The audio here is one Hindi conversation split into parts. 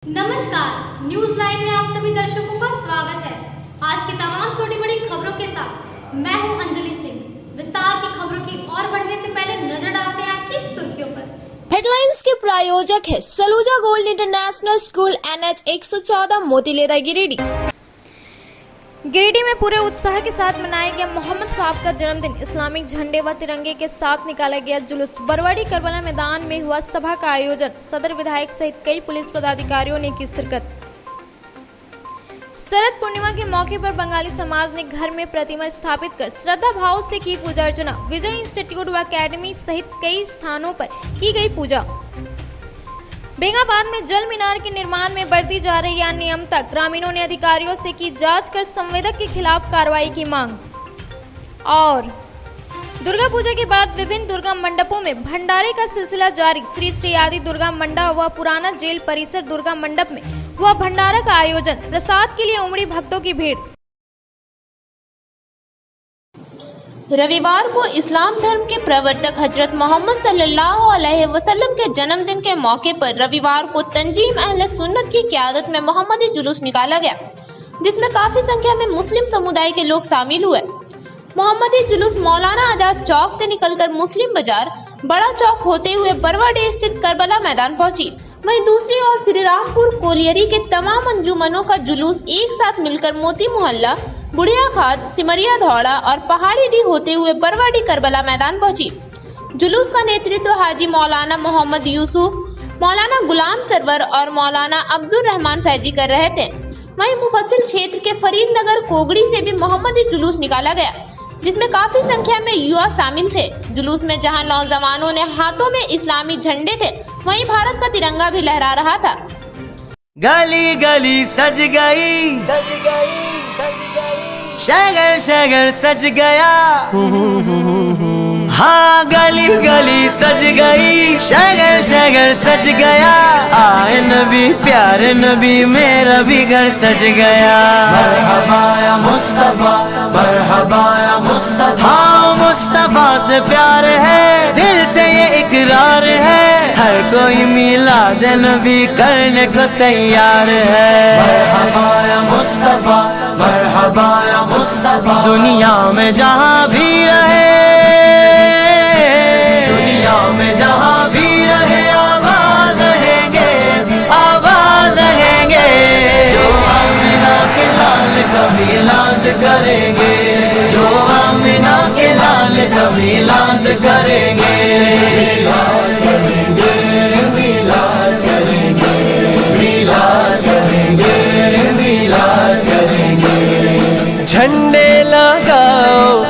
नमस्कार, न्यूज लाइव में आप सभी दर्शकों का स्वागत है। आज की तमाम छोटी बड़ी खबरों के साथ मैं हूं अंजलि सिंह। विस्तार की खबरों की ओर बढ़ने से पहले नजर डालते हैं आज की सुर्खियों पर। हेडलाइंस के प्रायोजक है Saluja gold international school NH 114 Motilera Giridih. Giridih में पूरे उत्साह के साथ मनाया गया मोहम्मद साहब का जन्मदिन। इस्लामिक झंडे व तिरंगे के साथ निकाला गया जुलूस। बरवाडी करबला मैदान में हुआ सभा का आयोजन। सदर विधायक सहित कई पुलिस पदाधिकारियों ने की शिरकत। शरद पूर्णिमा के मौके पर बंगाली समाज ने घर में प्रतिमा स्थापित कर श्रद्धा भाव से की पूजा अर्चना। विजय इंस्टीट्यूट व अकेडमी सहित कई स्थानों पर की गई पूजा। बेंगाबाद में जल मीनार के निर्माण में बरती जा रही अनियमितता। ग्रामीणों ने अधिकारियों से की जांच कर संवेदक के खिलाफ कार्रवाई की मांग। और दुर्गा पूजा के बाद विभिन्न दुर्गा मंडपों में भंडारे का सिलसिला जारी। श्री श्री आदि दुर्गा मंडप व पुराना जेल परिसर दुर्गा मंडप में हुआ भंडारा का आयोजन। प्रसाद के लिए उमड़ी भक्तों की भीड़। रविवार को इस्लाम धर्म के प्रवर्तक हजरत मोहम्मद सल्लल्लाहु अलैहि वसल्लम के जन्मदिन के मौके पर रविवार को तंजीम अहले सुन्नत की क़यादत में मोहम्मदी जुलूस निकाला गया, जिसमें काफी संख्या में मुस्लिम समुदाय के लोग शामिल हुए। मोहम्मदी जुलूस मौलाना आजाद चौक से निकलकर मुस्लिम बाजार, बड़ा चौक होते हुए बरवाडी स्थित करबला मैदान पहुंची। वहीं दूसरी ओर श्रीरामपुर कोलियरी के तमाम अंजुमनों का जुलूस एक साथ मिलकर मोती मोहल्ला, बुढ़िया खाद, सिमरिया धौड़ा और पहाड़ी डी होते हुए बरवाडी करबला मैदान पहुंची। जुलूस का नेतृत्व हाजी मौलाना मोहम्मद यूसुफ, मौलाना गुलाम सरवर और मौलाना अब्दुल रहमान फैजी कर रहे थे। वहीं मुफस्सिल क्षेत्र के फरीद नगर कोगड़ी से भी मोहम्मदी जुलूस निकाला गया, जिसमें काफी संख्या में युवा शामिल थे। जुलूस में जहां नौजवानों ने हाथों में इस्लामी झंडे थे, वहीं भारत का तिरंगा भी लहरा रहा था। गली गली सज गई, शहर शहर सज गया। हाँ गली गली सज गई, शहर शहर सज गया। आए नबी प्यारे नबी, मेरा भी घर सज गया। मरहबा या मुस्तफा, मरहबा या मुस्तफा। हाँ मुस्तफा से प्यार है, दिल से ये इकरार है। हर कोई मिलाद नबी करने को तैयार है। मरहबा या मुस्तफा, मरहबा या मुस्तफा। दुनिया में जहाँ भी रहे, दुनिया में जहाँ भी रहे, आबाद रहेंगे, आबाद रहेंगे। जो आमिना के लाल का मिलाद करेंगे, जो आमिना के लाल का मिलाद करेंगे। मिलाद करेंगे, मिलाद करेंगे, मिलाद करेंगे, मिलाद करेंगे। झंडे लगाओ,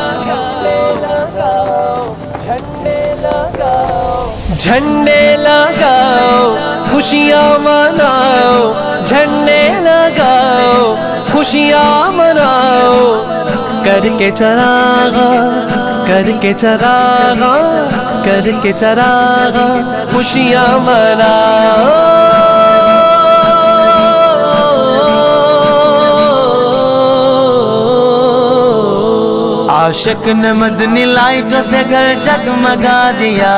झंडे लगाओ, खुशियाँ मनाओ। झंडे लगाओ, खुशियाँ मनाओ। करके चरागा, करके चरागा, करके चरागा, खुशियाँ मनाओ। आशिक ने मदनी लाइटों से घर जगमगा दिया।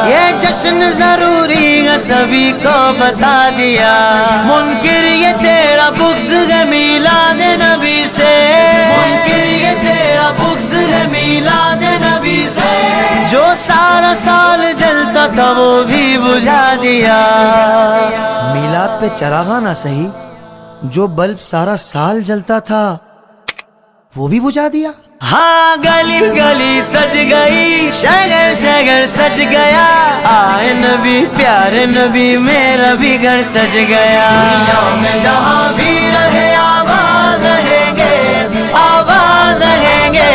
ये जश्न जरूरी है सभी को बता दिया। मुनकिर ये तेरा बुग़्ज़ है मिलाद नबी से, मुनकिर ये तेरा बुग़्ज़ है मिलाद नबी से। जो सारा साल जलता था वो भी बुझा दिया। मिलाद पे चरागा ना सही, जो बल्ब सारा साल जलता था वो भी बुझा दिया। हाँ गली गली सज गई, शहर शहर सज गया। आए नबी प्यारे नबी, मेरा भी घर सज गया। दुनिया में जहाँ भी रहे, आबाद रहेंगे, आबाद रहेंगे।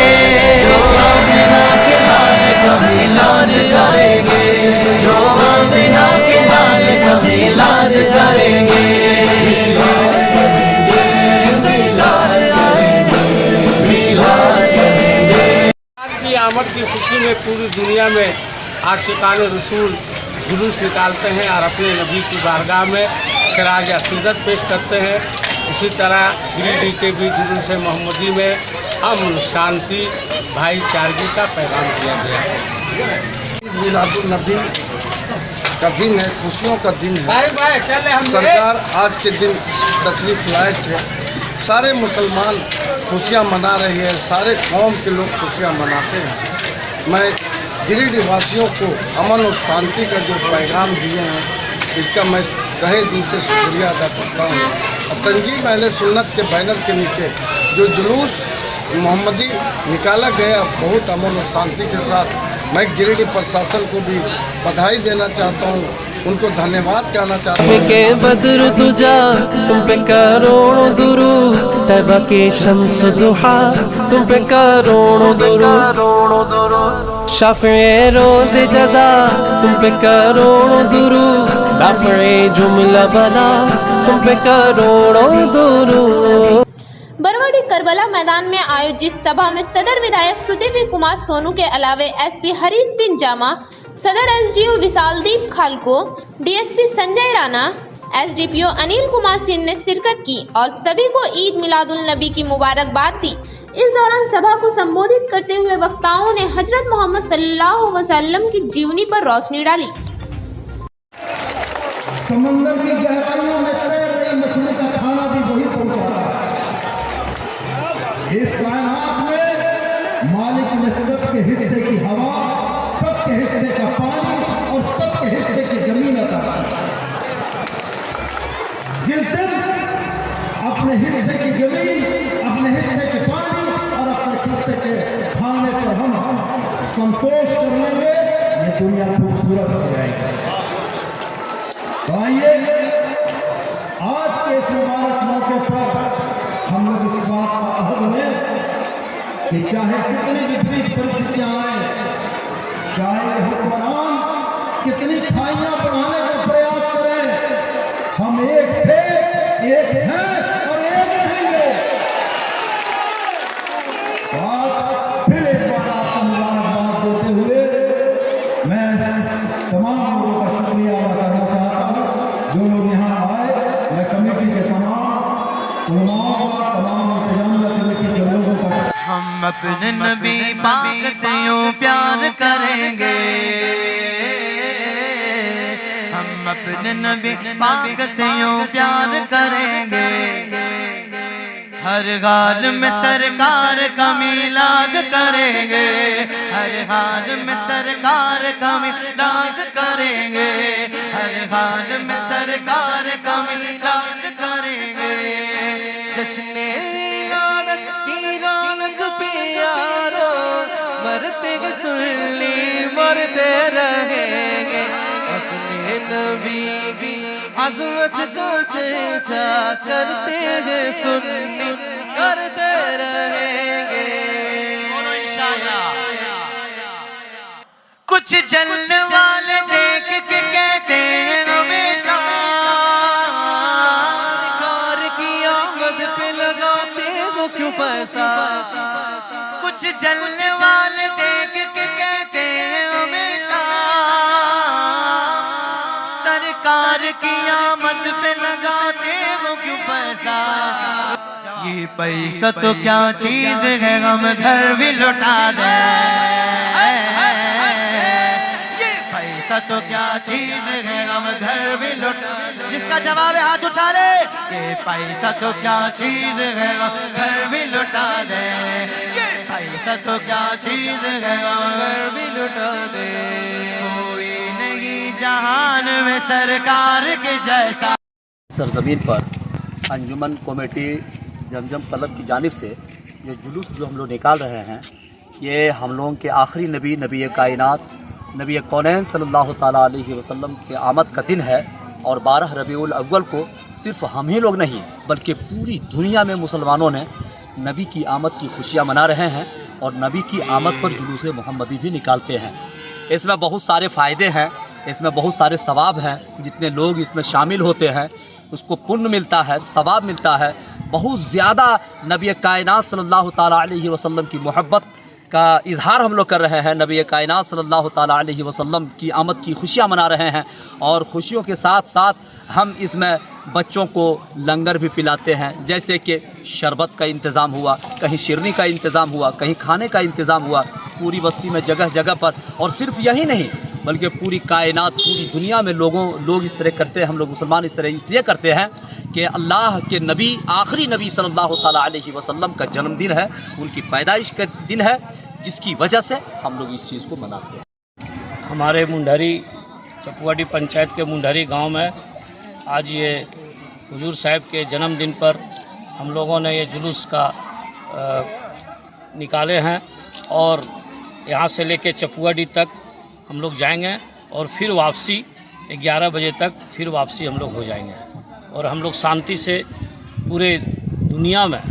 जो आमिना के लाल का मिलाद करेंगे, जो आमिना के लाल का मिलाद करेंगे। आमद की खुशी में पूरी दुनिया में आशिकान रसूल जुलूस निकालते हैं और अपने नबी की बारगाह में खिराज अक़ीदत पेश करते हैं। इसी तरह गिरिडीह के भी जुलूस मोहम्मदी में अमन, शांति, भाईचारगी का पैगाम दिया गया है। मिलादुन नबी का दिन है, खुशियों का दिन है। सरकार आज के दिन तशरीफ लाए थे। सारे मुसलमान खुशियाँ मना रही है, सारे कौम के लोग खुशियाँ मनाते हैं। मैं गिरिडीह वासियों को अमन और शांति का जो पैगाम दिए हैं, इसका मैं तहे दिल से शुक्रिया अदा करता हूँ। और तंजीम अहले सुन्नत के बैनर के नीचे जो जुलूस मोहम्मदी निकाला गया, बहुत अमन और शांति के साथ, मैं गिरिडीह प्रशासन को भी बधाई देना चाहता हूँ, उनको धन्यवाद कहना चाहता हूँ। के बद्र तुझा तुम पे करोड़ों दुरूद, तैबा के शम्स दुहा तुम पे करोड़ों दुरूद, शाफ़े रोज़ जज़ा तुम पे करोड़ों दुरूद, राफ़े जुमला बना तुम पे करोड़ों दुरूद। बरवाडी करबला मैदान में आयोजित सभा में सदर विधायक सुदेवी कुमार सोनू के अलावे एसपी हरीश बिन जामा, सदर एसडीओ विशालदीप खालको, डीएसपी संजय राणा, एसडीपीओ अनिल कुमार सिंह ने शिरकत की और सभी को ईद मिलादुल नबी की मुबारकबाद दी। इस दौरान सभा को संबोधित करते हुए वक्ताओं ने हजरत मोहम्मद सल्लल्लाहु अलैहि वसल्लम की जीवनी पर रोशनी डाली। समंदर की गहराइयों में तैर रही मछली का खाना भी वही पहुंचाता है। इस कायनात में मालिक ने सबके हिस्से की हवा, सबके हिस्से का पानी और सबके हिस्से की जमीन अता की। जिस दिन अपने हिस्से की जमीन, अपने हिस्से के पानी और अपने हिस्से के खाने पर हम संतोष कर लेंगे, ये दुनिया खूबसूरत हो जाएगी। तो आइए आज के इस मुबारक मौके पर हम लोग इस बात का अहद लें कि चाहे कितनी विपरीत परिस्थितियां आए, चाहे हुक्मरान कितनी खाइयां बढ़ाने का प्रयास करें, हम एक थे, एक हैं और एक रहेंगे। आज फिर एक बार आपको मुबारकबाद देते हुए मैं तमाम लोगों का शुक्रिया अदा करना चाहता हूँ जो लोग यहाँ आए। मैं कमेटी के तमाम उलमाओं का, तमाम इंतजामिया कमेटी के लोगों का हम अपने नबी पाक से यूं प्यार करेंगे, हम अपने नबी पाक से यूं प्यार करेंगे, हर हाल में सरकार का मिलाद करेंगे, हर हाल में सरकार का मिलाद करेंगे, हर हाल में सरकार का मिलाद करेंगे। जश्ने मिलाद की रौनक पे यारो, मरते सुनली मरते रहेंगे, अपने नबी की अज़मत को चर्चा करते हैं, सुन करते रहेंगे इंशाअल्लाह। कुछ जलने वाले देख के कहते हैं हमेशा, सरकार की आमद पे लगाते हो क्यों पैसा। कुछ जलने वाले देख के कहते हैं हमेशा, सरकार की आमद पे लगाते हो क्यों पैसा। ये पैसा तो क्या चीज है, हम घर भी लुटा दे। ये पैसा तो क्या चीज है, हम घर भी लुटा दे। जिसका जवाब है हाथ उठा ले। ये पैसा तो क्या चीज है, हम घर भी लुटा दे। ये पैसा तो क्या चीज है, हम घर भी लुटा दे। कोई नहीं जहान में सरकार के जैसा। सरजमीन पर अंजुमन कमेटी जमजम क्लब की जानिब से जो जुलूस जो हम लोग निकाल रहे हैं, ये हम लोगों के आखिरी नबी, नबी कायनात, नबी कौनैन सल्लल्लाहु ताला अलैहि वसल्लम के आमद का दिन है। और 12 रबीउल अव्वल को सिर्फ हम ही लोग नहीं बल्कि पूरी दुनिया में मुसलमानों ने नबी की आमद की खुशियाँ मना रहे हैं और नबी की आमद पर जुलूस मोहम्मदी भी निकालते हैं। इसमें बहुत सारे फ़ायदे हैं, इसमें बहुत सारे सवाब हैं। जितने लोग इसमें शामिल होते हैं उसको पुण्य मिलता है, सवाब मिलता है। बहुत ज़्यादा नबी कायनात सल्लल्लाहु ताला अलैहि वसल्लम की मोहब्बत का इजहार हम लोग कर रहे हैं। नबी कायनात सल्लल्लाहु ताला अलैहि वसल्लम की आमद की खुशियाँ मना रहे हैं और खुशियों के साथ साथ हम इसमें बच्चों को लंगर भी पिलाते हैं। जैसे कि शरबत का इंतज़ाम हुआ, कहीं शिरनी का इंतज़ाम हुआ, कहीं खाने का इंतज़ाम हुआ पूरी बस्ती में जगह जगह पर। और सिर्फ यही नहीं बल्कि पूरी कायनात, पूरी दुनिया में लोग इस तरह करते हैं। हम लोग मुसलमान इस तरह इसलिए करते हैं कि अल्लाह के नबी, आखिरी नबी सल्लल्लाहु ताला अलैहि वसल्लम का जन्मदिन है, उनकी पैदाइश का दिन है, जिसकी वजह से हम लोग इस चीज़ को मनाते हैं। हमारे मुंडहरी चपुआडी पंचायत के मुंडहरी गांव में आज ये हुजूर साहब के जन्मदिन पर हम लोगों ने ये जुलूस का निकाले हैं और यहाँ से लेके चपुआडी तक हम लोग जाएंगे और फिर वापसी 11 बजे तक फिर वापसी हम लोग हो जाएंगे और हम लोग शांति से पूरे दुनिया में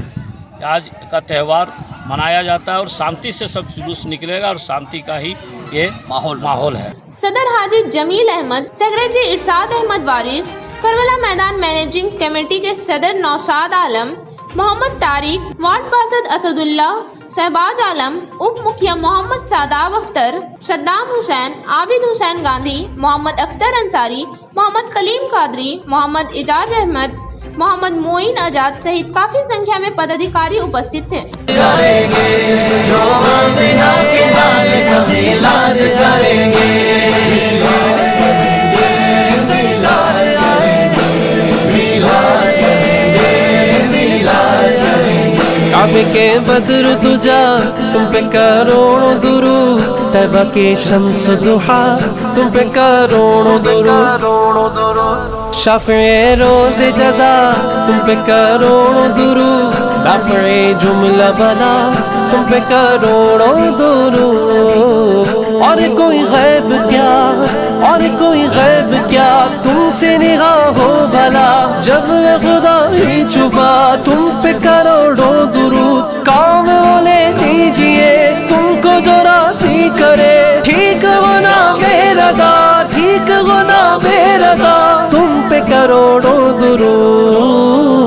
आज का त्यौहार मनाया जाता है और शांति से सब जुलूस निकलेगा और शांति का ही ये माहौल है। सदर हाजी जमील अहमद, सेक्रेटरी इरशाद अहमद वारिस, करबला मैदान मैनेजिंग कमेटी के सदर नौशाद आलम, मोहम्मद तारिक, वार्ड पार्षद असदुल्ला, शहबाज आलम, उप मुखिया मोहम्मद सादाब अख्तर, सद्दाम हुसैन, आबिद हुसैन गांधी, मोहम्मद अख्तर अंसारी, मोहम्मद कलीम कादरी, मोहम्मद इजाज अहमद, मोहम्मद मोइन आजाद सहित काफी संख्या में पदाधिकारी उपस्थित थे। काबे के बदर तुझा तुम पे करोड़ों दुरूद, तैबा के शम्स दुहा तुम पे करोड़ों दुरूद, शाफ़े रोज़े जज़ा तुम पे करोड़ों दुरूद, राफ़े जुमला बना तुम पे करोड़ों दुरूद। और कोई गैब क्या, और कोई गैब क्या तुमसे निगाह हो भला, जब खुदा ही छुपा तुम पे करोड़ों दुरूद। काम बोले दीजिए तुमको जो राज़ी करे, ठीक गुना बेरज़ा, ठीक गुना बेरज़ा तुम पे करोड़ों दुरूद।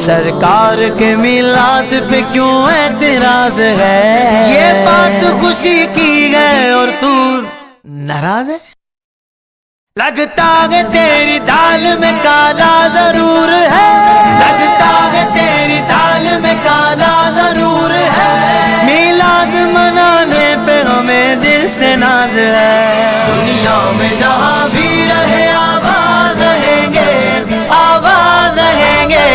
सरकार के मिलाद पे क्यों एतराज है, ये बात खुशी की है और तू नाराज है। लगता है तेरी दाल में काला जरूर है, लगता है तेरी दाल में काला जरूर है। मिलाद मनाने पे हमें दिल से नाज है, दुनिया में जहाँ भी रहे आबाद रहेंगे, आबाद रहेंगे।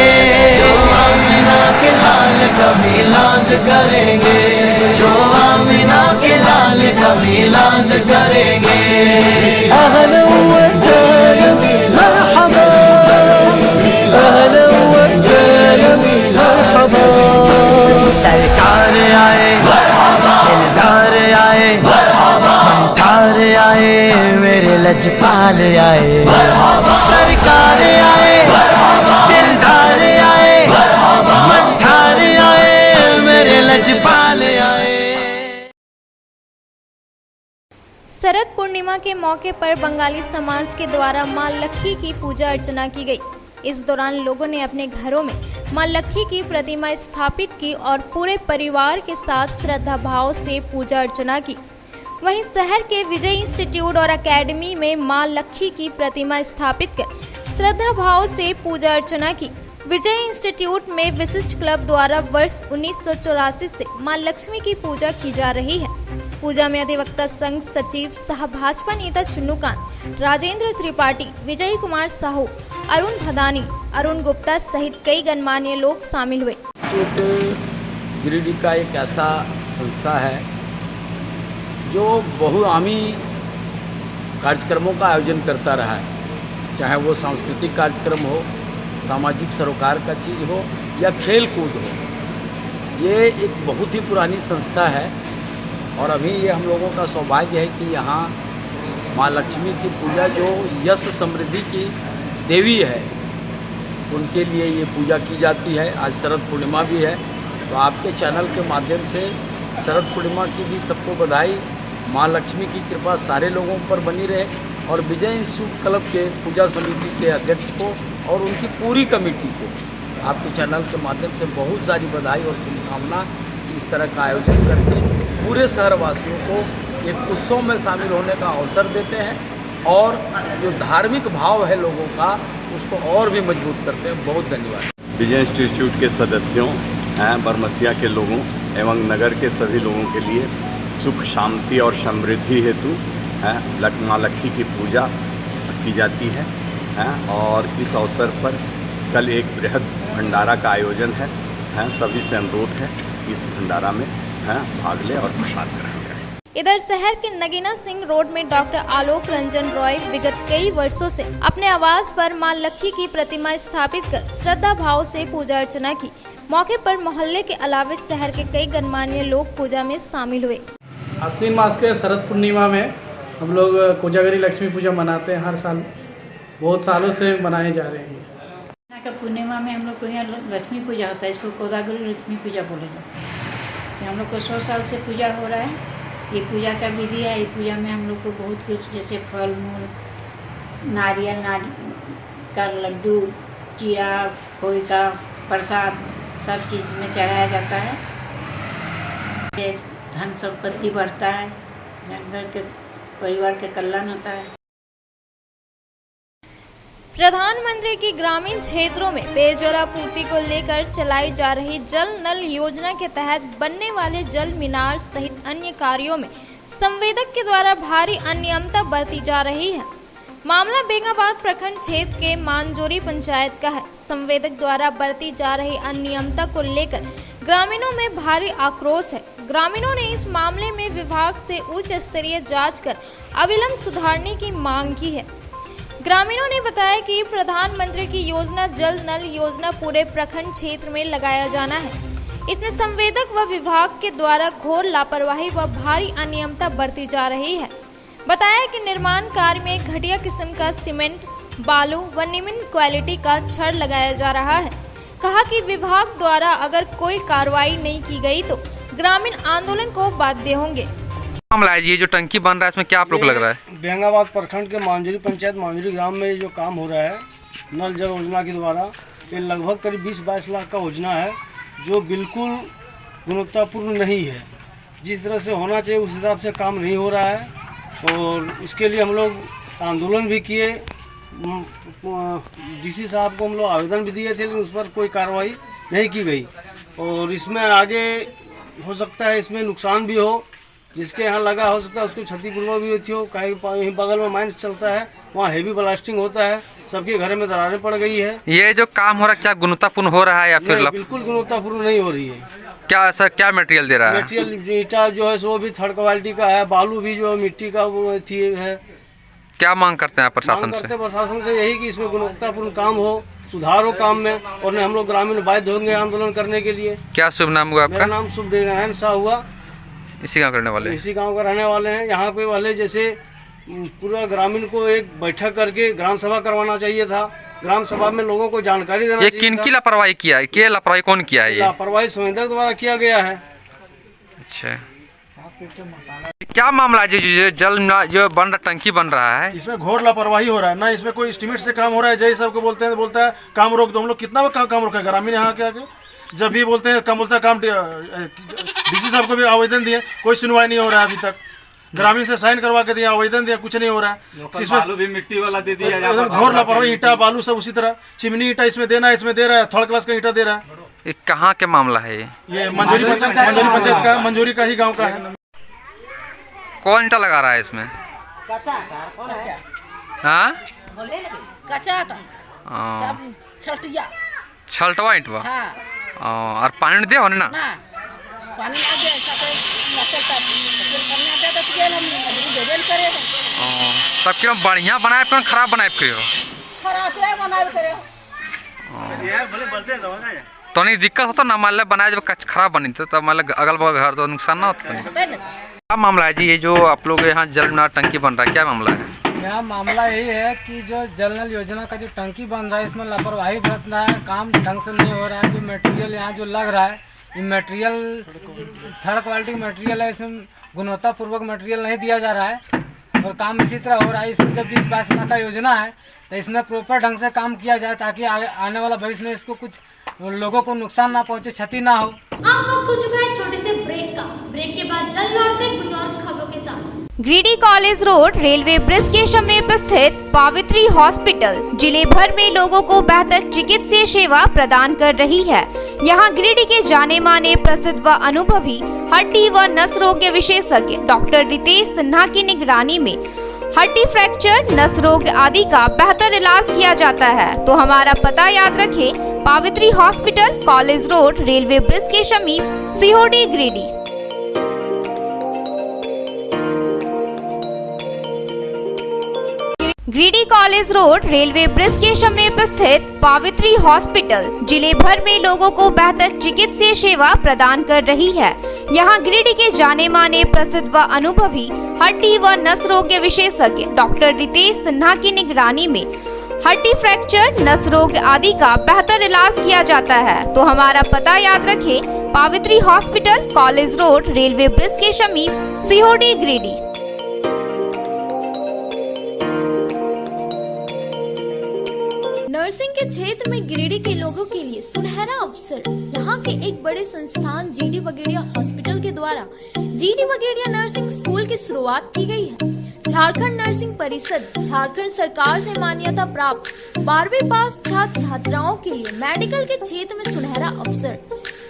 जो आमिना के लाल का मिलाद करेंगे, जो आमिना के लाल का मिलाद करेंगे। अहलन व सहलन मरहबा, अहलन व सहलन मरहबा। सरकार आए दिलदार आए, मंठार आए मेरे लजपाल आए। सरकार आए दिलदार आए, मंठार आए मेरे लजपाल आए। शरद पूर्णिमा के मौके पर बंगाली समाज के द्वारा मां लक्ष्मी की पूजा अर्चना की गई। इस दौरान लोगों ने अपने घरों में मां लक्ष्मी की प्रतिमा स्थापित की और पूरे परिवार के साथ श्रद्धा भाव से पूजा अर्चना की। वहीं शहर के विजय इंस्टीट्यूट और एकेडमी में मां लक्ष्मी की प्रतिमा स्थापित कर श्रद्धा भाव से पूजा अर्चना की। विजय इंस्टीट्यूट में विशिष्ट क्लब द्वारा वर्ष 1984 से मां लक्ष्मी की पूजा की जा रही है। पूजा में अधिवक्ता संघ सचिव सह भाजपा नेता चुन्नूकांत, राजेंद्र त्रिपाठी, विजय कुमार साहू, अरुण भदानी, अरुण गुप्ता सहित कई गणमान्य लोग शामिल हुए। इंस्टीट्यूट गिरिडीह का एक ऐसा संस्था है जो बहुआमी कार्यक्रमों का आयोजन करता रहा है, चाहे वो सांस्कृतिक कार्यक्रम हो, सामाजिक सरोकार का चीज़ हो या खेल कूद हो। ये एक बहुत ही पुरानी संस्था है और अभी ये हम लोगों का सौभाग्य है कि यहाँ माँ लक्ष्मी की पूजा जो यश समृद्धि की देवी है, उनके लिए ये पूजा की जाती है। आज शरद पूर्णिमा भी है, तो आपके चैनल के माध्यम से शरद पूर्णिमा की भी सबको बधाई। माँ लक्ष्मी की कृपा सारे लोगों पर बनी रहे और विजय इंस्टीट्यूट क्लब के पूजा समिति के अध्यक्ष को और उनकी पूरी कमेटी को आपके चैनल के माध्यम से बहुत सारी बधाई और शुभकामना कि इस तरह का आयोजन करके पूरे शहरवासियों को एक उत्सव में शामिल होने का अवसर देते हैं और जो धार्मिक भाव है लोगों का उसको और भी मजबूत करते हैं। बहुत धन्यवाद। विजय इंस्टीट्यूट के सदस्यों, बरमसिया के लोगों एवं नगर के सभी लोगों के लिए सुख शांति और समृद्धि हेतु माँ लक्ष्मी की पूजा की जाती है और इस अवसर पर कल एक बृहद भंडारा का आयोजन है। सभी से अनुरोध है कि इस भंडारा में भाग लें और प्रसाद ग्रहण करें। इधर शहर के नगीना सिंह रोड में डॉक्टर आलोक रंजन रॉय विगत कई वर्षों से अपने आवास पर मां लक्ष्मी की प्रतिमा स्थापित कर श्रद्धा भाव से पूजा अर्चना की। मौके पर मोहल्ले के अलावा शहर के कई गणमान्य लोग पूजा में शामिल हुए। आश्विन मास के शरद पूर्णिमा में हम लोग कोजागरी लक्ष्मी पूजा मनाते हैं। हर साल बहुत सालों से मनाए जा रहे हैं। यहाँ का पूर्णिमा में हम लोग को यहाँ लक्ष्मी पूजा होता है, इसको कोजागरी लक्ष्मी पूजा बोले जाते हैं। हम लोग को 100 साल से पूजा हो रहा है। ये पूजा का विधि है। ये पूजा में हम लोग को बहुत कुछ जैसे फल मूल, नारियल का लड्डू, चीरा, खोए का प्रसाद सब चीज़ में चढ़ाया जाता है। ये धन संपत्ति बढ़ता है, घर के परिवार के कल्याण होता है। प्रधानमंत्री की ग्रामीण क्षेत्रों में पेयजल आपूर्ति को लेकर चलाई जा रही जल नल योजना के तहत बनने वाले जल मीनार सहित अन्य कार्यों में संवेदक के द्वारा भारी अनियमितता बरती जा रही है। मामला बेंगाबाद प्रखंड क्षेत्र के मानजोरी पंचायत का है। संवेदक द्वारा बरती जा रही अनियमितता को लेकर ग्रामीणों में भारी आक्रोश है। ग्रामीणों ने इस मामले में विभाग से उच्च स्तरीय जांच कर अविलंब सुधारने की मांग की है। ग्रामीणों ने बताया कि प्रधानमंत्री की योजना जल नल योजना पूरे प्रखंड क्षेत्र में लगाया जाना है। इसमें संवेदक व विभाग के द्वारा घोर लापरवाही व भारी अनियमितता बरती जा रही है। बताया कि निर्माण कार्य में घटिया किस्म का सीमेंट, बालू व निम्न क्वालिटी का छड़ लगाया जा रहा है। कहा कि विभाग द्वारा अगर कोई कार्रवाई नहीं की गई तो ग्रामीण आंदोलन को बाध्य होंगे। मामला है ये जो टंकी बन रहा है, इसमें क्या आप लोग लग रहा है? बेंगाबाद प्रखंड के मानजोरी पंचायत मानजोरी ग्राम में जो काम हो रहा है नल जल योजना के द्वारा, ये लगभग करीब 20-22 लाख का योजना है, जो बिल्कुल गुणवत्तापूर्ण नहीं है। जिस तरह से होना चाहिए उस हिसाब से काम नहीं हो रहा है और इसके लिए हम लोग आंदोलन भी किए। डीसी साहब को हम लोग आवेदन भी दिए थे, लेकिन उस पर कोई कार्रवाई नहीं की गई। और इसमें आगे हो सकता है इसमें नुकसान भी हो, जिसके यहाँ लगा हो सकता है उसको क्षतिपूर्वक भी होती हो। कहीं बगल में माइंस चलता है, वहाँ हेवी ब्लास्टिंग होता है, सबके घर में दरारें पड़ गई है। ये जो काम हो रहा है क्या गुणवत्तापूर्ण हो रहा है या फिर बिल्कुल गुणवत्तापूर्ण नहीं हो रही है। क्या सर क्या मटेरियल दे रहा है? मटेरियल ईटा जो है वो भी थर्ड क्वालिटी का है, बालू भी जो मिट्टी का वो है। क्या मांग करते हैं प्रशासन से? प्रशासन से यही कि इसमें गुणवत्तापूर्ण काम हो, सुधार हो काम में, और हम लोग ग्रामीण बाध्य होंगे आंदोलन करने के लिए। क्या शुभ नाम हुआ आपका? मेरा नाम शुभदेव नारायण शाह हुआ। इसी गाँव करने वाले? इसी गांव का रहने वाले हैं। यहाँ पे वाले जैसे पूरा ग्रामीण को एक बैठक करके ग्राम सभा करवाना चाहिए था। ग्राम सभा में लोगों को जानकारी देना चाहिए। किन की लापरवाही किया है? क्या लापरवाही कौन किया है? ये लापरवाही संवेदक द्वारा किया गया है। अच्छा, क्या मामला है? जो जल जो बन रहा टंकी बन रहा है, इसमें घोर लापरवाही हो रहा है ना। इसमें कोई एस्टीमेट से काम हो रहा है। जय साहब को बोलता है काम रोक दो। हम लोग कितना काम रोका है ग्रामीण यहाँ के आगे। जब भी बोलते हैं काम डीसी साहब को भी आवेदन दिए, कोई सुनवाई नहीं हो रहा है अभी तक। ग्रामीण से साइन करवा के दिया, आवेदन दिया, कुछ नहीं हो रहा है। बालू भी मिट्टी वाला दे दिया, एकदम घोर लापरवाही। ईटा बालू सब उसी तरह, चिमनी ईटा इसमें देना है, इसमें दे रहा है, थर्ड क्लास का ईटा दे रहा है। ये कहाँ के मामला है? ये मंजूरी पंचायत का, मंजूरी का ही गाँव का है। कौन ईटा लगा रहा है इसमें? हाँ, छलटवा ईंटवा। और पानी दे होने ना सब क्यों बढ़िया बनाए फिर खराब बनाए फिर तो नहीं दिक्कत होता ना। मान लो बनाए जब खराब बनी तो मान लो अगल बगल घर तो नुकसान ना होता। क्या मामला है जी ये जो आप लोग यहाँ जल मीनार टंकी बन रहा है, क्या मामला है? यहाँ मामला यही है कि जो जल नल योजना का जो टंकी बन रहा है इसमें लापरवाही बरत रहा है, काम ढंग से नहीं हो रहा है। जो मटेरियल यहाँ जो लग रहा है ये मटेरियल थर्ड क्वालिटी मटेरियल है, इसमें गुणवत्तापूर्वक मटेरियल नहीं दिया जा रहा है और काम इसी तरह हो रहा है। इसमें जब 20-22 लाख का योजना है तो इसमें प्रॉपर ढंग से काम किया जाए ताकि आने वाला भविष्य में इसको कुछ लोगों को नुकसान ना पहुँचे, क्षति ना हो। अब वक्त हो चुका है छोटे से ब्रेक का। ब्रेक के बाद जल्द लौटते हैं कुछ और खबरों के साथ। Giridih college road railway bridge के समीप स्थित पावित्री हॉस्पिटल जिले भर में लोगों को बेहतर चिकित्सीय सेवा प्रदान कर रही है। यहाँ गिरिडीह के जाने माने प्रसिद्ध व अनुभवी हड्डी व नस रोग विशेषज्ञ डॉक्टर रितेश सिन्हा की निगरानी में हड्डी फ्रैक्चर, नस रोग आदि का बेहतर इलाज किया जाता है। तो हमारा पता याद रखें, Pavitri hospital, college road, railway bridge के समीप, Sihodih, Giridih. Giridih college road, railway bridge के समीप स्थित पावित्री हॉस्पिटल जिले भर में लोगों को बेहतर चिकित्सीय सेवा प्रदान कर रही है। यहाँ गिरिडीह के जाने माने, प्रसिद्ध व अनुभवी हड्डी व नस रोग विशेषज्ञ डॉक्टर रितेश सिन्हा की निगरानी में हड्डी फ्रैक्चर, नस रोग आदि का बेहतर इलाज किया जाता है। तो हमारा पता याद रखें, Pavitri hospital, college road, railway bridge के समीप, सीहोडी, गिरिडीह। नर्सिंग के क्षेत्र में गिरिडीह के लोगों के लिए सुनहरा अवसर। यहाँ के एक बड़े संस्थान जीडी बगेड़िया हॉस्पिटल के द्वारा जीडी बगेड़िया नर्सिंग स्कूल की शुरुआत की गई है। झारखंड नर्सिंग परिषद झारखंड सरकार से मान्यता प्राप्त 12वीं पास छात्र छात्राओं के लिए मेडिकल के क्षेत्र में सुनहरा अवसर।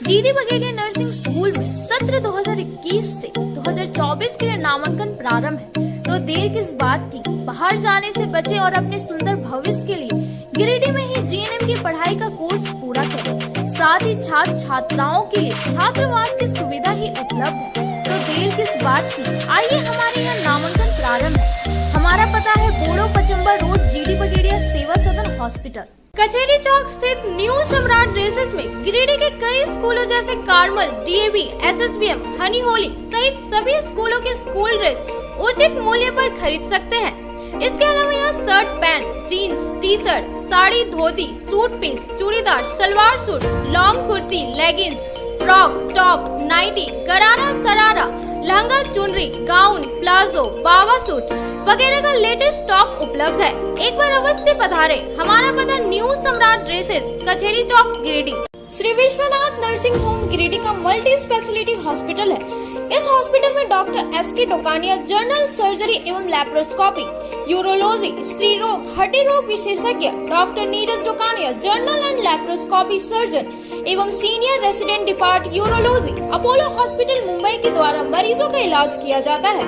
जीडी बगेड़िया नर्सिंग स्कूल में सत्र 2021 से 2024 के लिए नामांकन प्रारंभ है। तो देर किस बात की, बाहर जाने से बचे और अपने सुंदर भविष्य के लिए गिरिडीह में ही जीएनएम की पढ़ाई का कोर्स पूरा करें। साथ ही छात्र छात्राओं के लिए छात्रावास की सुविधा ही उपलब्ध है। तो देर किस बात की, आइए हमारे यहाँ नामांकन प्रारंभ है। हमारा पता है बोड़ो पचम्बर रोड, जीडी बगेड़िया सेवा सदन हॉस्पिटल। कचहरी चौक स्थित न्यू सम्राट ड्रेसेस में गिरिडीह के कई स्कूलों जैसे कार्मल, डीएवी, एसएसबीएम, हनी होली सहित सभी स्कूलों के स्कूल ड्रेस उचित मूल्य पर खरीद सकते हैं। इसके अलावा यहाँ shirt, pant, jeans, T shirt, sari, dhoti, suit piece, churidar, salwar suit, long kurti, leggings, frock, top, nightie, gharara, sharara, lehenga, चुनरी, गाउन, प्लाजो, बावा सूट वगैरह का लेटेस्ट स्टॉक उपलब्ध है। एक बार अवश्य पधारे। हमारा पता new Samrat dresses, Kachahari Chowk, Giridih. Shri Vishwanath nursing home Giridih का मल्टी स्पेशलिटी हॉस्पिटल है। इस हॉस्पिटल में doctor SK Dokania general surgery एवं लैप्रोस्कोपी, यूरोलॉजी, स्त्री रोग, हड्डी रोग विशेषज्ञ, doctor Neeraj Dokania general and laparoscopy surgeon एवं senior resident depart urology, Apollo hospital Mumbai के द्वारा मरीजों का इलाज किया जाता है।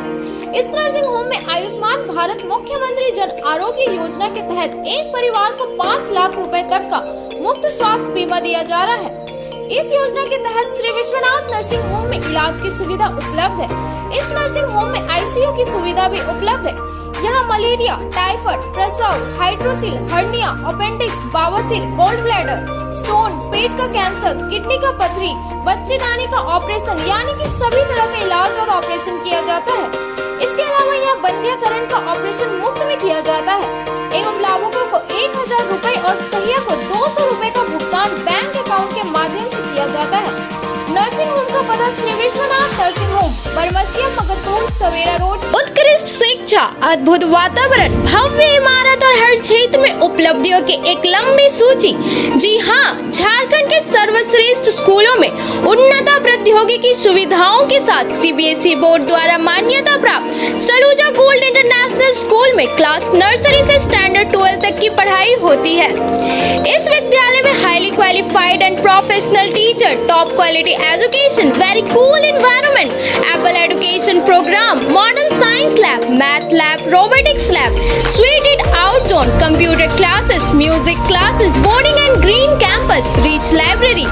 इस नर्सिंग होम में आयुष्मान भारत मुख्यमंत्री जन आरोग्य योजना के तहत एक परिवार को 5 लाख रुपए तक का मुफ्त स्वास्थ्य बीमा दिया जा रहा है। इस योजना के तहत श्री विश्वनाथ नर्सिंग होम में इलाज की सुविधा उपलब्ध है। इस नर्सिंग होम में आईसीयू की सुविधा भी उपलब्ध है। यहाँ मलेरिया, टाइफाइड, प्रसव, हाइड्रोसिल, हर्निया, अपेंडिक्स, बवासीर, गोल्ड ब्लैडर, स्टोन, पेट का कैंसर, किडनी का पथरी, बच्चेदानी का ऑपरेशन यानी कि सभी तरह का इलाज और ऑपरेशन किया जाता है। इसके अलावा यहाँ बंध्याकरण का ऑपरेशन मुफ्त में किया जाता है एवं लाभुकों को 1000 रुपए और सहिया को 200 रुपए का भुगतान बैंक अकाउंट के माध्यम से किया जाता है। नर्सिंग होम का पता श्री विश्वनाथ नर्सिंग होम, बरमसिया, मगरपुर, सवेरा रोड। उत्कृष्ट शिक्षा, अद्भुत वातावरण, भव्य इमारत और हर क्षेत्र में उपलब्धियों की एक लंबी सूची। जी हाँ, झारखंड के सर्वश्रेष्ठ स्कूलों में उन्नत प्रौद्योगिकी सुविधाओं के साथ सीबीएसई बोर्ड द्वारा मान्यता प्राप्त सलूजा गोल्ड इंटरनेशनल स्कूल में क्लास नर्सरी से स्टैंडर्ड 12 तक की पढ़ाई होती है। इस विद्यालय में highly qualified and professional teacher, top quality education, very cool environment, apple education programme, modern science lab, math lab, robotics lab, suited out zone, computer classes, music classes, boarding and green campus, rich library,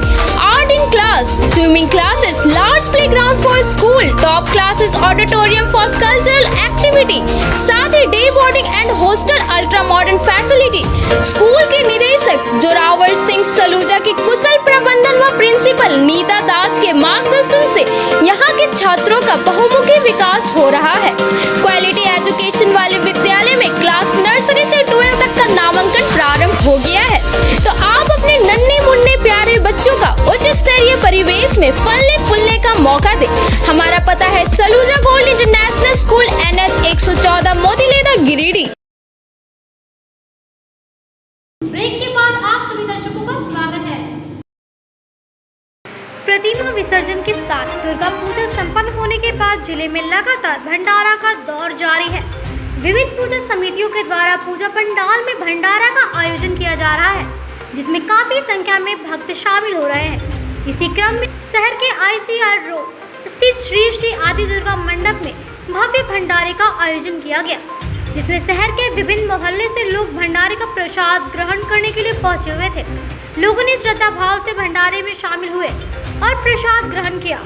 art in class, swimming classes, large playground for school, top classes, auditorium for cultural activity, साथ ही day boarding and hostel, ultra modern facility. School के निदेशक जोरावर सिंह सलूजा की कुशल प्रबंधन व प्रिंसिपल नीता दास के मार्गदर्शन से यहाँ के छात्रों का बहुमुखी विकास हो रहा है। क्वालिटी एजुकेशन वाले विद्यालय में क्लास नर्सरी से 12 तक का नामांकन प्रारंभ हो गया है। तो आप अपने नन्हे मुन्ने प्यारे बच्चों का उच्च स्तरीय परिवेश में फलने फूलने का मौका दें। हमारा पता है Saluja gold international school, NH 114, Motileda, Giridih. Break के बाद आप सभी दर्शकों का स्वागत है। प्रतिमा विसर्जन के साथ दुर्गा पूजा संपन्न होने के बाद जिले में लगातार भंडारा का दौर जारी है। विभिन्न पूजा समितियों के द्वारा पूजा पंडाल में भंडारा का आयोजन किया जा रहा है, जिसमें काफी संख्या में भक्त शामिल हो रहे हैं। इसी क्रम में शहर के ICR रोड स्थित श्री श्री आदि दुर्गा मंडप में भव्य भंडारे का आयोजन किया गया, जिसमें शहर के विभिन्न मोहल्ले से लोग भंडारे का प्रसाद ग्रहण करने के लिए पहुंचे हुए थे। लोगों ने श्रद्धा भाव से भंडारे में शामिल हुए और प्रसाद ग्रहण किया।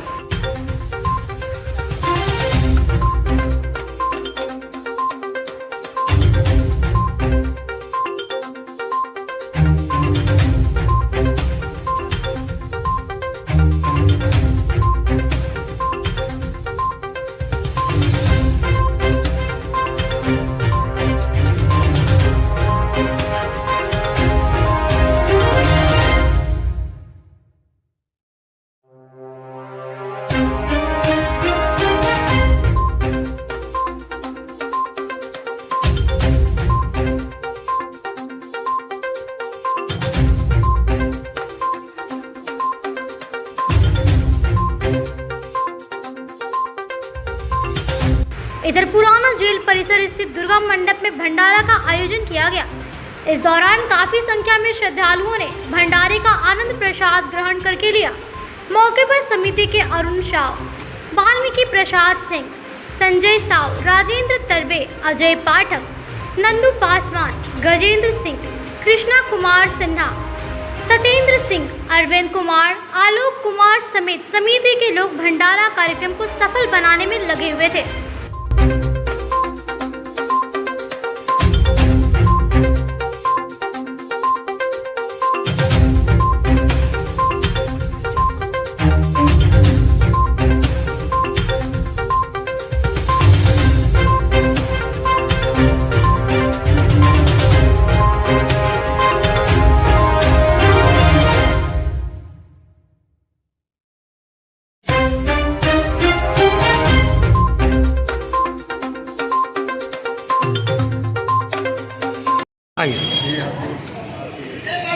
इधर पुराना जेल परिसर स्थित दुर्गा मंडप में भंडारा का आयोजन किया गया। इस दौरान काफी संख्या में श्रद्धालुओं ने भंडारे का आनंद प्रसाद ग्रहण करके लिया। मौके पर समिति के अरुण साव, वाल्मीकि प्रसाद सिंह, संजय साव, राजेंद्र तरवे, अजय पाठक, नंदू पासवान, गजेंद्र सिंह, कृष्णा कुमार सिन्हा, सत्येंद्र सिंह, अरविंद कुमार, आलोक कुमार समेत समिति के लोग भंडारा कार्यक्रम को सफल बनाने में लगे हुए थे।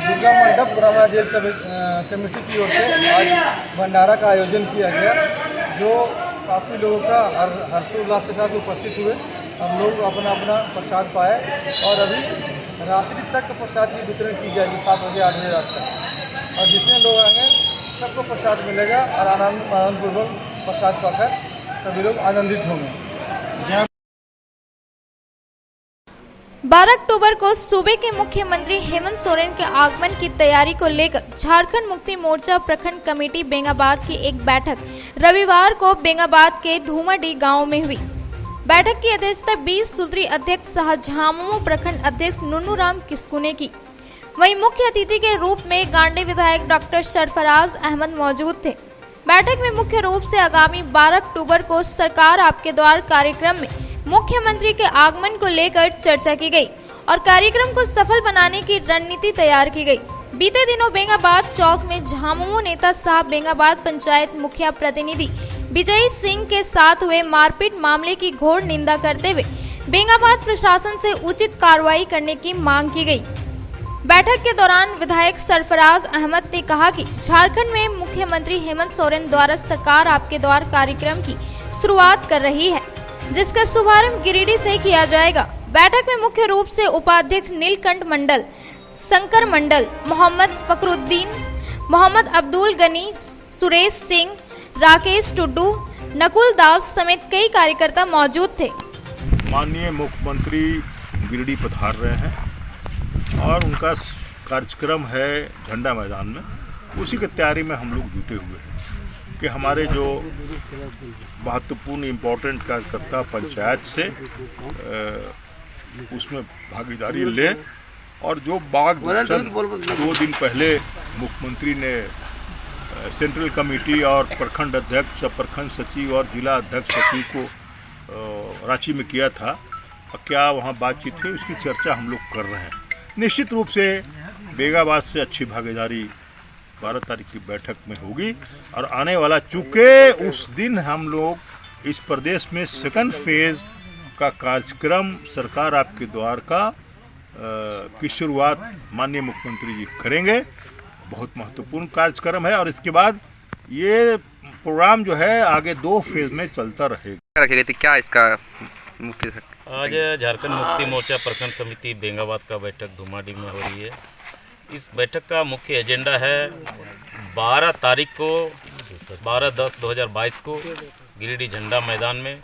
दुर्गा मंडप पुराना जेल कमेटी की ओर से आज भंडारा का आयोजन किया गया, जो काफ़ी लोगों का हर्षोल्लास के साथ उपस्थित हुए। हम लोग अपना अपना प्रसाद पाए और अभी रात्रि तक प्रसाद की वितरण की जाएगी 7 बजे 8 बजे रात तक, और जितने लोग आएंगे सबको प्रसाद मिलेगा और आनंदपूर्वक प्रसाद पाकर सभी लोग आनंदित होंगे। 12 अक्टूबर को सूबे के मुख्यमंत्री हेमंत सोरेन के आगमन की तैयारी को लेकर झारखंड मुक्ति मोर्चा प्रखंड कमेटी बेंगाबाद की एक बैठक रविवार को बेंगाबाद के धूमाडी गांव में हुई। बैठक की अध्यक्षता 20 सूत्री अध्यक्ष शाहजहां प्रखंड अध्यक्ष नुन्नूराम किस्कू ने की। वहीं मुख्य अतिथि के रूप में गांडी विधायक डॉक्टर सरफराज अहमद मौजूद थे। बैठक में मुख्य रूप से आगामी 12 अक्टूबर को सरकार आपके द्वार कार्यक्रम में मुख्यमंत्री के आगमन को लेकर चर्चा की गई और कार्यक्रम को सफल बनाने की रणनीति तैयार की गई। बीते दिनों बेंगाबाद चौक में झामुमो नेता साहब बेंगाबाद पंचायत मुखिया प्रतिनिधि विजय सिंह के साथ हुए मारपीट मामले की घोर निंदा करते हुए बेंगाबाद प्रशासन से उचित कार्रवाई करने की मांग की गई। बैठक के दौरान विधायक सरफराज अहमद ने कहा कि झारखंड में मुख्यमंत्री हेमंत सोरेन द्वारा सरकार आपके द्वार कार्यक्रम की शुरुआत कर रही है, जिसका शुभारंभ गिरिडीह से किया जाएगा। बैठक में मुख्य रूप से उपाध्यक्ष नीलकंठ मंडल, शंकर मंडल, मोहम्मद फकरुद्दीन, मोहम्मद अब्दुल गनी, सुरेश सिंह, राकेश टुड्डू, नकुल दास समेत कई कार्यकर्ता मौजूद थे। माननीय मुख्यमंत्री गिरिडीह पधार रहे हैं और उनका कार्यक्रम है झंडा मैदान में, उसी की तैयारी में हम लोग जुटे हुए हैं कि हमारे जो महत्वपूर्ण इम्पोर्टेंट कार्यकर्ता पंचायत से उसमें भागीदारी लें, और जो बाग 2 दिन पहले मुख्यमंत्री ने सेंट्रल कमेटी और प्रखंड अध्यक्ष, प्रखंड सचिव और जिला अध्यक्ष सचिव को रांची में किया था, और क्या वहाँ बातचीत हुई उसकी चर्चा हम लोग कर रहे हैं। निश्चित रूप से बेंगाबाद से अच्छी भागीदारी 12 तारीख की बैठक में होगी, और आने वाला चूँकि उस दिन हम लोग इस प्रदेश में सेकंड फेज का कार्यक्रम सरकार आपके द्वार का की शुरुआत माननीय मुख्यमंत्री जी करेंगे। बहुत महत्वपूर्ण कार्यक्रम है, और इसके बाद ये प्रोग्राम जो है आगे 2 फेज में चलता रहेगा। क्या इसका मुख्य आज झारखंड मुक्ति मोर्चा प्रखंड समिति बेंगाबाद का बैठक धूमाडी में हो रही है। इस बैठक का मुख्य एजेंडा है 12 तारीख को 12/10/2022 को गिरिडीह झंडा मैदान में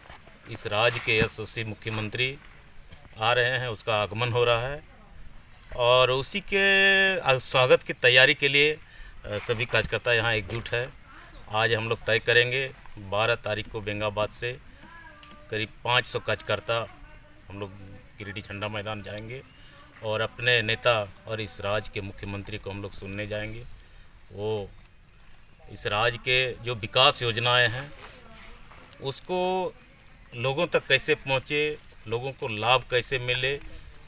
इस राज्य के यशस्वी मुख्यमंत्री आ रहे हैं, उसका आगमन हो रहा है और उसी के स्वागत की तैयारी के लिए सभी कार्यकर्ता यहाँ एकजुट है। आज हम लोग तय करेंगे 12 तारीख को बेंगाबाद से करीब 500 कार्यकर्ता हम लोग गिरिडीह झंडा मैदान जाएंगे और अपने नेता और इस राज्य के मुख्यमंत्री को हम लोग सुनने जाएंगे। वो इस राज्य के जो विकास योजनाएं हैं उसको लोगों तक कैसे पहुँचे, लोगों को लाभ कैसे मिले,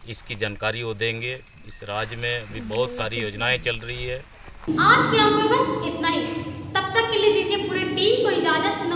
इसकी जानकारी वो देंगे। इस राज्य में भी बहुत सारी योजनाएं चल रही है। आज के अंक में बस इतना ही। तब तक के लिए दीजिए पूरी टीम को इजाजत।